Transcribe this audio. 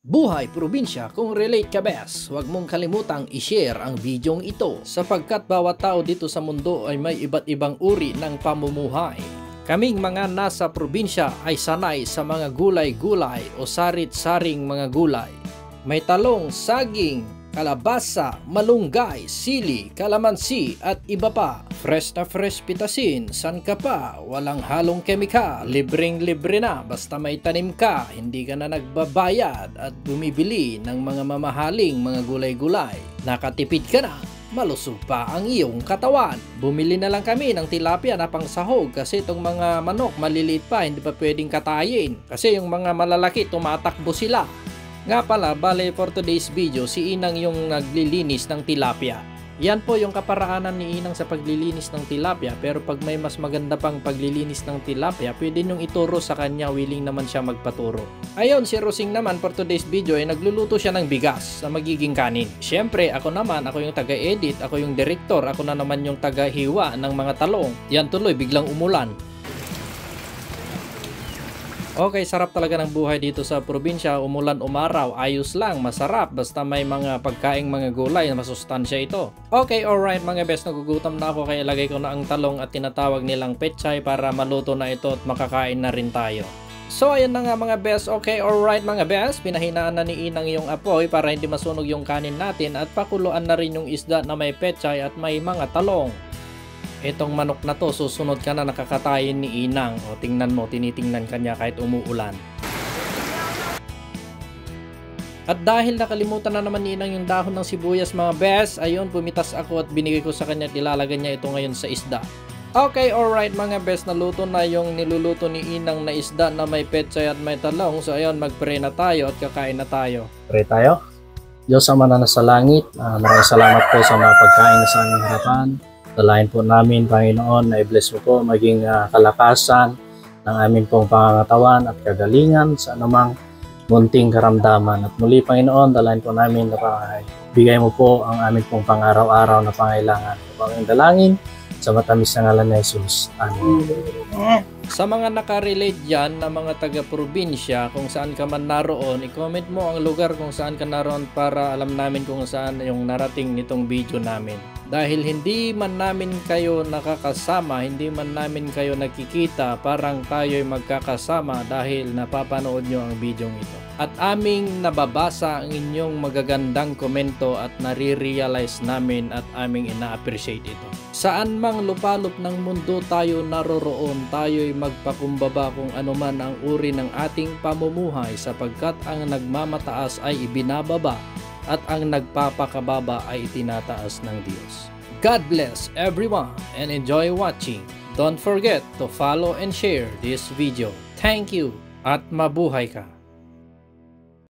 Buhay probinsya, kung relate ka bes, huwag mong kalimutang i-share ang videong ito sapagkat bawat tao dito sa mundo ay may iba't ibang uri ng pamumuhay. Kaming mga nasa probinsya ay sanay sa mga gulay-gulay o sarit-saring mga gulay. May talong, saging, kalabasa, malunggay, sili, kalamansi at iba pa. Fresh na fresh pitasin, san ka pa, walang halong kemikal, libreng-libre na basta may tanim ka, hindi ka na nagbabayad at bumibili ng mga mamahaling mga gulay-gulay. Nakatipid ka na, malusog pa ang iyong katawan. Bumili na lang kami ng tilapia na pang sahog kasi itong mga manok maliliit pa, hindi pa pwedeng katayin kasi yung mga malalaki tumatakbo sila. Nga pala, bale for today's video, si Inang yung naglilinis ng tilapia. Yan po yung kaparaanan ni Inang sa paglilinis ng tilapia, pero pag may mas maganda pang paglilinis ng tilapia, pwede nyung ituro sa kanya, willing naman siya magpaturo. Ayon, si Rosing naman for today's video ay nagluluto siya ng bigas na magiging kanin. Siyempre, ako naman, ako yung taga-edit, ako yung director, ako na naman yung taga-hiwa ng mga talong. Yan tuloy, biglang umulan. Okay, sarap talaga ng buhay dito sa probinsya, umulan umaraw, ayos lang, masarap, basta may mga pagkaing mga gulay na masustansya ito. Okay, alright mga best, nagugutom na ako kaya ilagay ko na ang talong at tinatawag nilang pechay para maluto na ito at makakain na rin tayo. So ayun na nga mga best, okay alright mga best, pinahinaan na ni Inang yung apoy para hindi masunog yung kanin natin at pakuluan na rin yung isda na may pechay at may mga talong. Itong manok na to, susunod ka na nakakatayin ni Inang. O tingnan mo, tinitingnan ka niya kahit umuulan. At dahil nakalimutan na naman ni Inang yung dahon ng sibuyas mga best, ayun, pumitas ako at binigay ko sa kanya at ilalagay niya ito ngayon sa isda. Okay, alright mga best, naluto na yung niluluto ni Inang na isda na may pechay at may talong. So ayun, mag-pray na tayo at kakain na tayo. Pray tayo. Diyos Ama na nasa langit, maraming salamat po sa mga pagkain na sa aming harapan. Dalayan po namin, Panginoon, na i-bless mo po maging kalakasan ng amin pong pangangatawan at kagalingan sa anumang munting karamdaman. At muli, Panginoon, dalayan po namin na bigay mo po ang amin pong pang-araw-araw na pangailangan. Panginoon, dalangin sa matamis na ngalan ni Jesus. Amen. Sa mga nakarelate dyan na mga taga-probinsya, kung saan ka man naroon, i-comment mo ang lugar kung saan ka naroon para alam namin kung saan yung narating nitong video namin. Dahil hindi man namin kayo nakakasama, hindi man namin kayo nakikita, parang tayo'y magkakasama dahil napapanood nyo ang video ito. At aming nababasa ang inyong magagandang komento at nare-realize namin at aming ina-appreciate ito. Saan mang lupalop ng mundo tayo naroroon, tayo'y magpakumbaba kung anuman ang uri ng ating pamumuhay sapagkat ang nagmamataas ay ibinababa at ang nagpapakababa ay itinataas ng Diyos. God bless everyone and enjoy watching. Don't forget to follow and share this video. Thank you at mabuhay ka!